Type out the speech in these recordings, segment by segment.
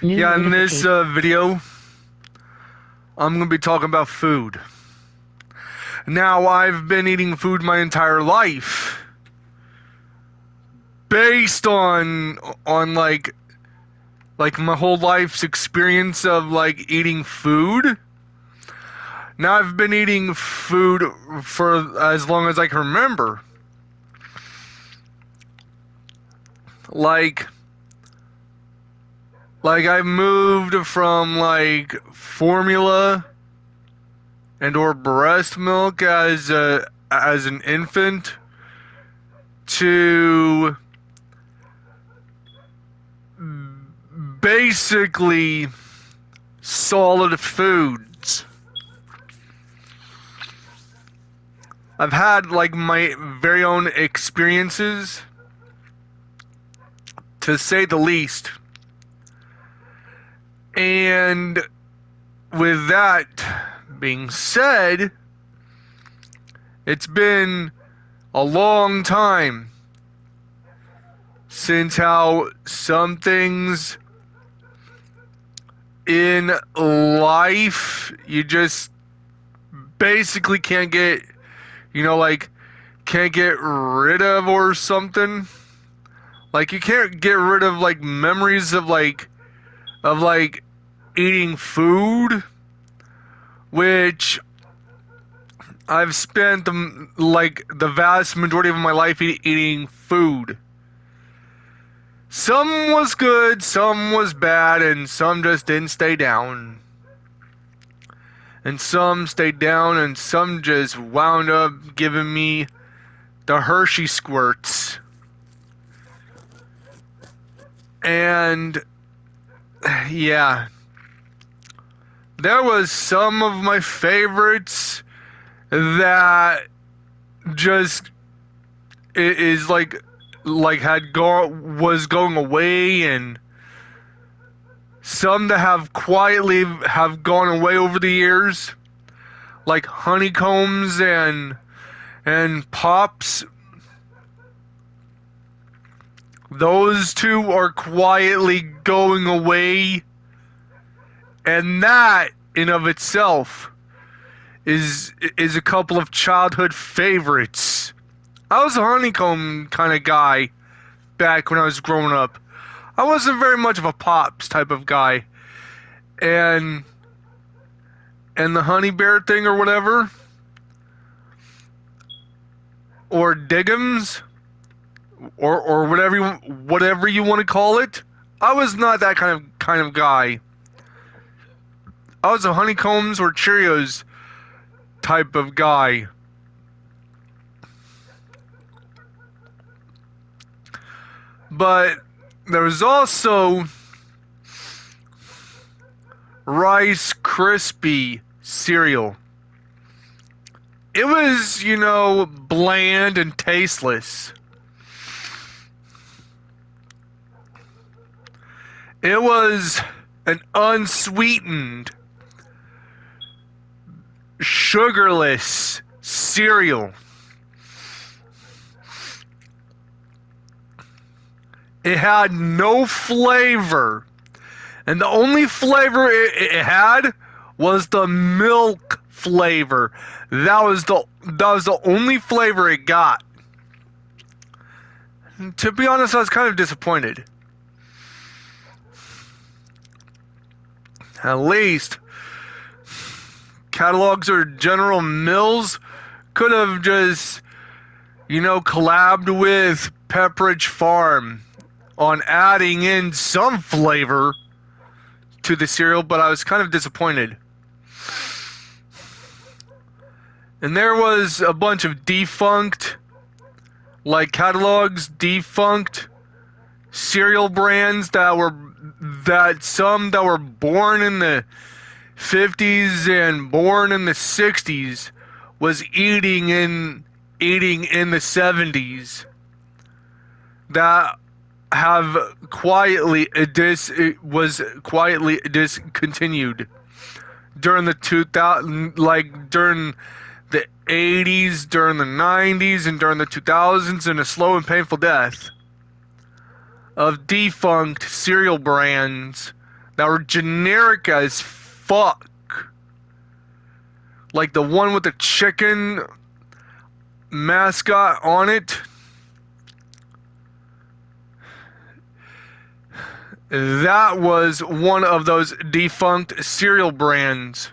For new Yeah, in this notification. video, I'm going to be talking about food. Now, I've been eating food my entire life based on like my whole life's experience of like eating food. Now, I've been eating food for as long as I can remember. Like I moved from like formula and or breast milk as an infant to basically solid foods. I've had like my very own experiences, to say the least. And with that being said, it's been a long time since how some things in life you just basically can't get, like can't get rid of or something. Like you can't get rid of like memories of like eating food, which I've spent like the vast majority of my life eating food. Some was good, some was bad, and some just didn't stay down. And some stayed down, and some just wound up giving me the Hershey squirts. And yeah, there was some of my favorites that just is like was going away, and some that have quietly have gone away over the years, like honeycombs and pops. Those two are quietly going away, and that in of itself is a couple of childhood favorites. I was a honeycomb kind of guy back when I was growing up. I wasn't very much of a pops type of guy. And the honey bear thing or whatever, or Diggums, or whatever you want to call it. I was not that kind of guy. I was a honeycombs or Cheerios type of guy. But there was also Rice Krispie cereal. It was, bland and tasteless. It was an unsweetened, sugarless cereal. It had no flavor. And the only flavor it had was the milk flavor. That was the only flavor it got. And to be honest, I was kind of disappointed. At least Catalogs or General Mills could have just, collabed with Pepperidge Farm on adding in some flavor to the cereal, but I was kind of disappointed. And there was a bunch of defunct, like Catalogs, defunct cereal brands that were born in the 50s and born in the 60s was eating in the 70s that have quietly discontinued during the 2000, like during the 80s, during the 90s, and during the 2000s, in a slow and painful death. of defunct cereal brands that were generic as fuck. Like the one with the chicken mascot on it. That was one of those defunct cereal brands.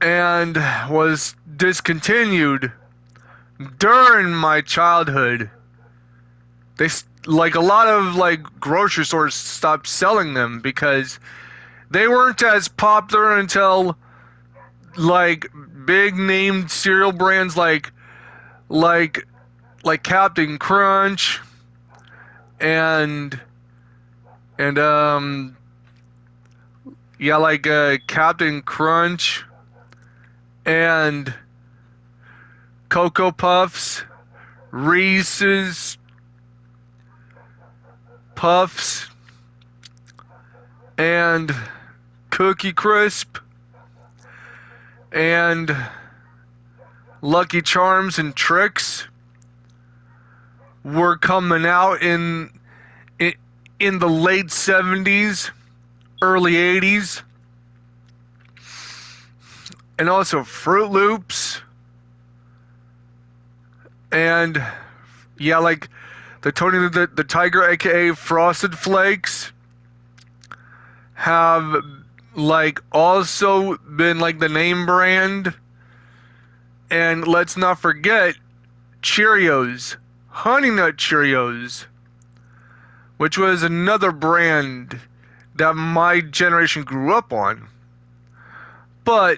And was discontinued during my childhood. They, like, a lot of like grocery stores stopped selling them because they weren't as popular until like big named cereal brands like Captain Crunch and yeah, like Captain Crunch and Cocoa Puffs, Reese's Puffs, and Cookie Crisp, and Lucky Charms and Tricks were coming out in the late 70s, early 80s. And also Fruit Loops. And yeah, like the Tony the Tiger, aka Frosted Flakes, have like also been like the name brand. And let's not forget Cheerios, Honey Nut Cheerios, which was another brand that my generation grew up on. But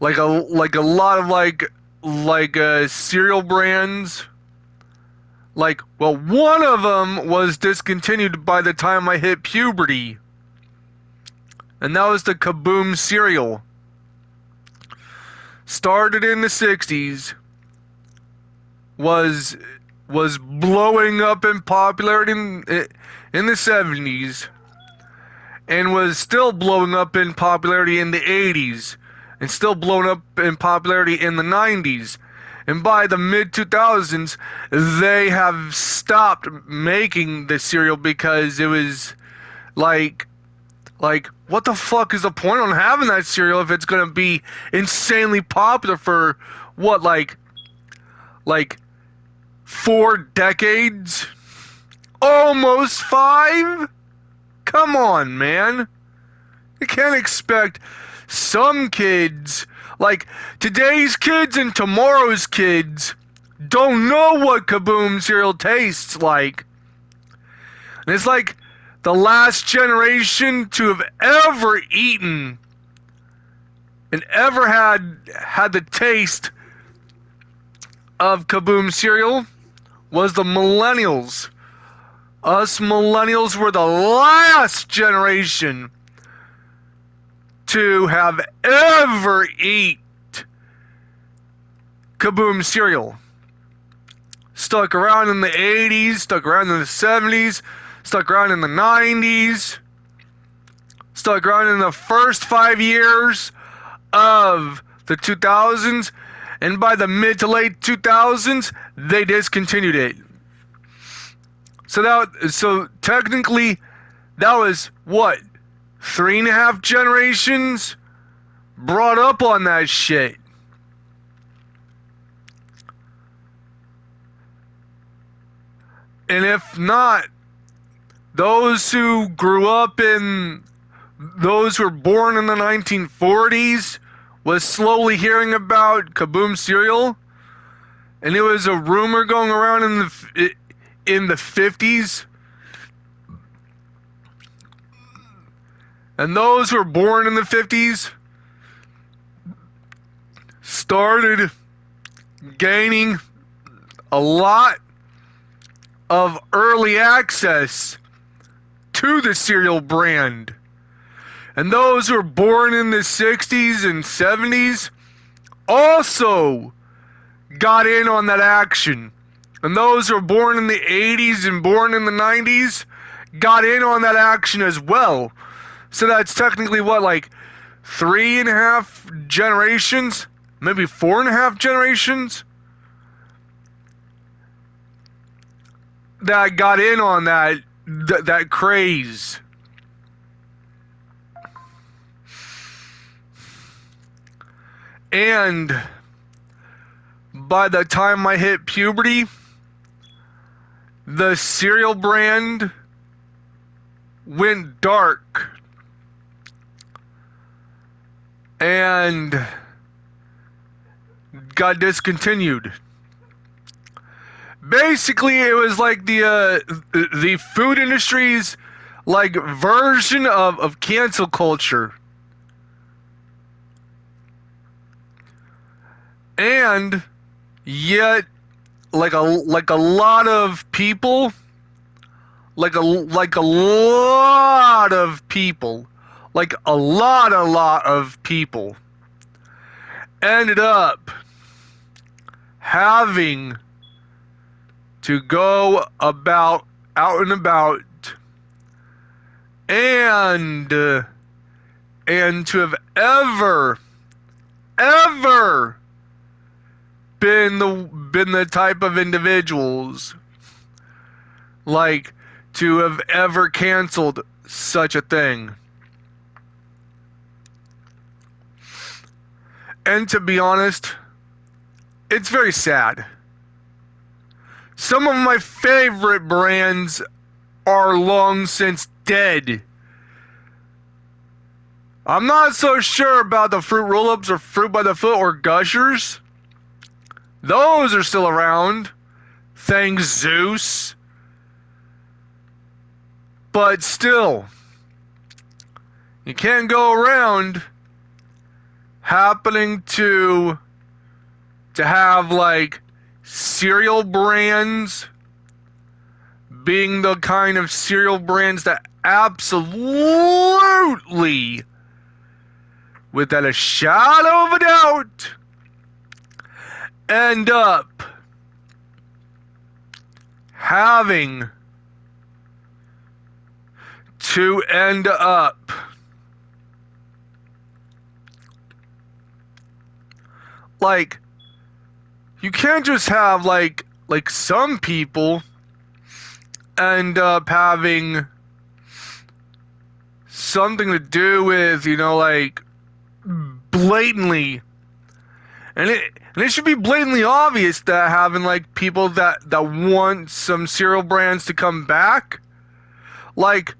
like a lot of cereal brands, like, well, one of them was discontinued by the time I hit puberty, and that was the Kaboom cereal. Started in the 60s, was blowing up in popularity in the 70s, and was still blowing up in popularity in the 80s, and still blowing up in popularity in the 90s. And by the mid-2000s, they have stopped making the cereal because it was like, what the fuck is the point on having that cereal if it's gonna be insanely popular for, what, like 4 decades? Almost 5? Come on, man. You can't expect some kids, like today's kids and tomorrow's kids, don't know what Kaboom cereal tastes like. And it's like the last generation to have ever eaten and ever had the taste of Kaboom cereal was the millennials. Us millennials were the last generation to have ever eat Kaboom cereal. Stuck around in the 80s, stuck around in the 70s, stuck around in the 90s, stuck around in the first 5 years of the 2000s, and by the mid to late 2000s, they discontinued it. So technically, that was what? 3.5 generations brought up on that shit. And if not, those who grew up in, those who were born in the 1940s was slowly hearing about Kaboom cereal, and it was a rumor going around in the 50s. And those who were born in the 50s started gaining a lot of early access to the cereal brand. And those who were born in the 60s and 70s also got in on that action. And those who were born in the 80s and born in the 90s got in on that action as well. So that's technically what, like 3.5 generations? Maybe 4.5 generations? that got in on that craze. And by the time I hit puberty, the cereal brand went dark. And got discontinued. Basically, it was like the food industry's like version of cancel culture. And yet, like a lot of people, like a lot of people, like a lot of people ended up having to go about out and about and to have ever been the type of individuals like to have ever canceled such a thing. And to be honest, it's very sad. Some of my favorite brands are long since dead. I'm not so sure about the Fruit Roll-Ups or Fruit by the Foot or Gushers. Those are still around. Thanks Zeus. But still, you can't go around happening to have like cereal brands being the kind of cereal brands that absolutely, without a shadow of a doubt, end up having to end up like, you can't just have like some people end up having something to do with, you know, like blatantly, and it should be blatantly obvious that having like people that want some cereal brands to come back, like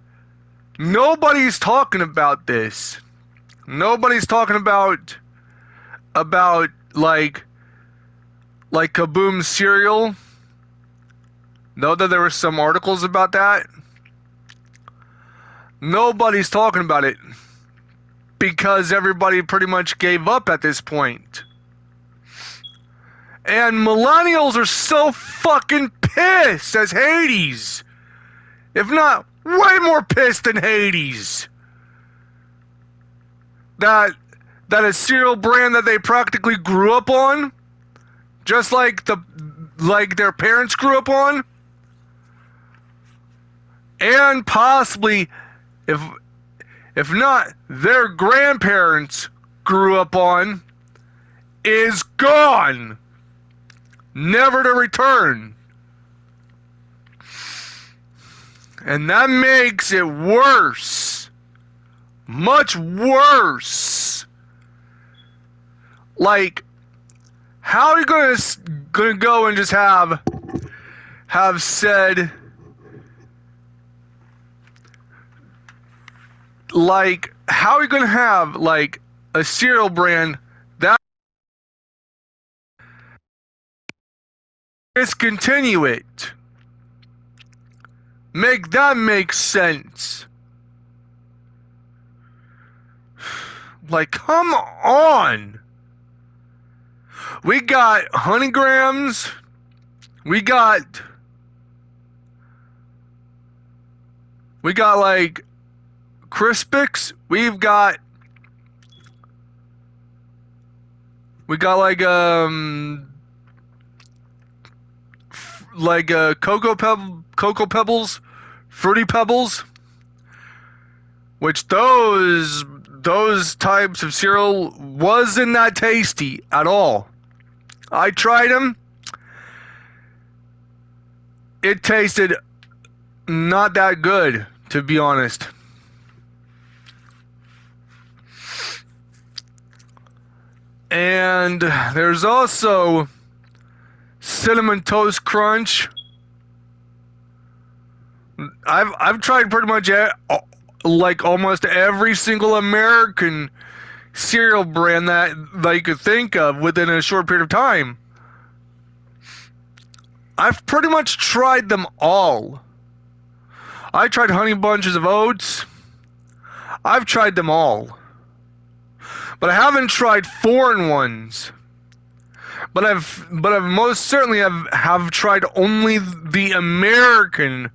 nobody's talking about this. Nobody's talking about like Kaboom cereal. Know that there were some articles about that. Nobody's talking about it because everybody pretty much gave up at this point. And millennials are so fucking pissed as Hades. If not way more pissed than Hades. That a cereal brand that they practically grew up on, just like their parents grew up on, and possibly if not their grandparents grew up on, is gone, never to return. And that makes it worse, much worse. Like, how are you gonna go and just have said, like, how are you gonna have like a cereal brand that discontinue it? Make that make sense? Like, come on. We got Honeygrams. We got like Crispix. We got like Cocoa Pebbles, Fruity Pebbles, which those types of cereal wasn't that tasty at all. I tried them. it tasted not that good, to be honest. And there's also Cinnamon Toast Crunch. I've tried pretty much like almost every single American cereal brand that you could think of within a short period of time. I've pretty much tried them all. I tried Honey Bunches of Oats. I've tried them all. But I haven't tried foreign ones. But I've most certainly have tried only the American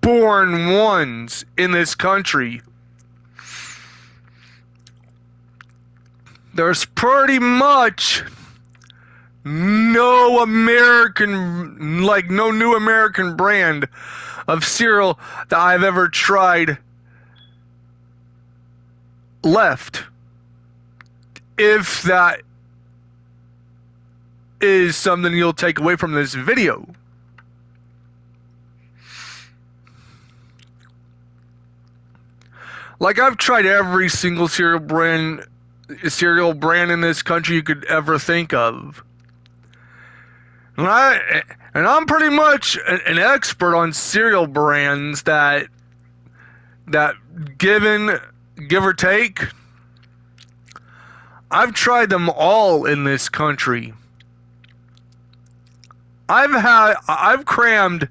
born ones in this country. There's pretty much no new American brand of cereal that I've ever tried left. If that is something you'll take away from this video. Like, I've tried every single cereal brand in this country you could ever think of. And I'm pretty much an expert on cereal brands that give or take, I've tried them all in this country. I've crammed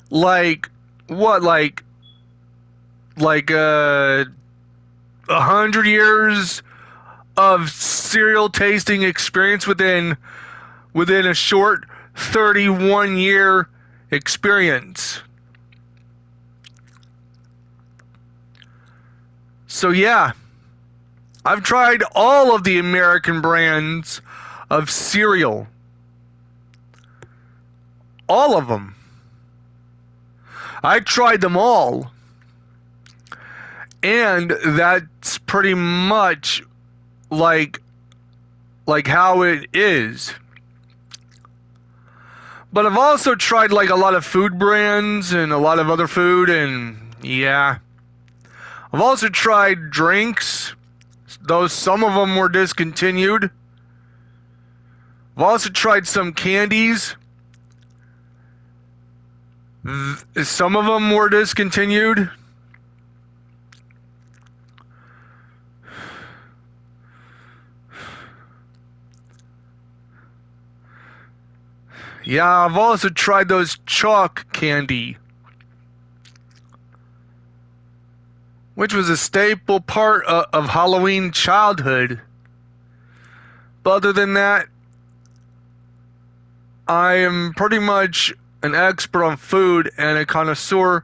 like 100 years of cereal tasting experience within a short 31-year experience. So yeah, I've tried all of the American brands of cereal. All of them. I tried them all. And that's pretty much like how it is. But I've also tried like a lot of food brands and a lot of other food, and yeah. I've also tried drinks, though some of them were discontinued. I've also tried some candies. Some of them were discontinued. Yeah, I've also tried those chalk candy, which was a staple part of Halloween childhood. But other than that, I am pretty much an expert on food and a connoisseur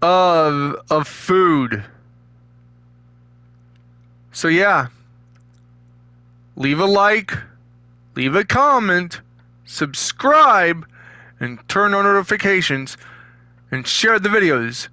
of food. So yeah, leave a like, leave a comment, subscribe, and turn on notifications, and share the videos.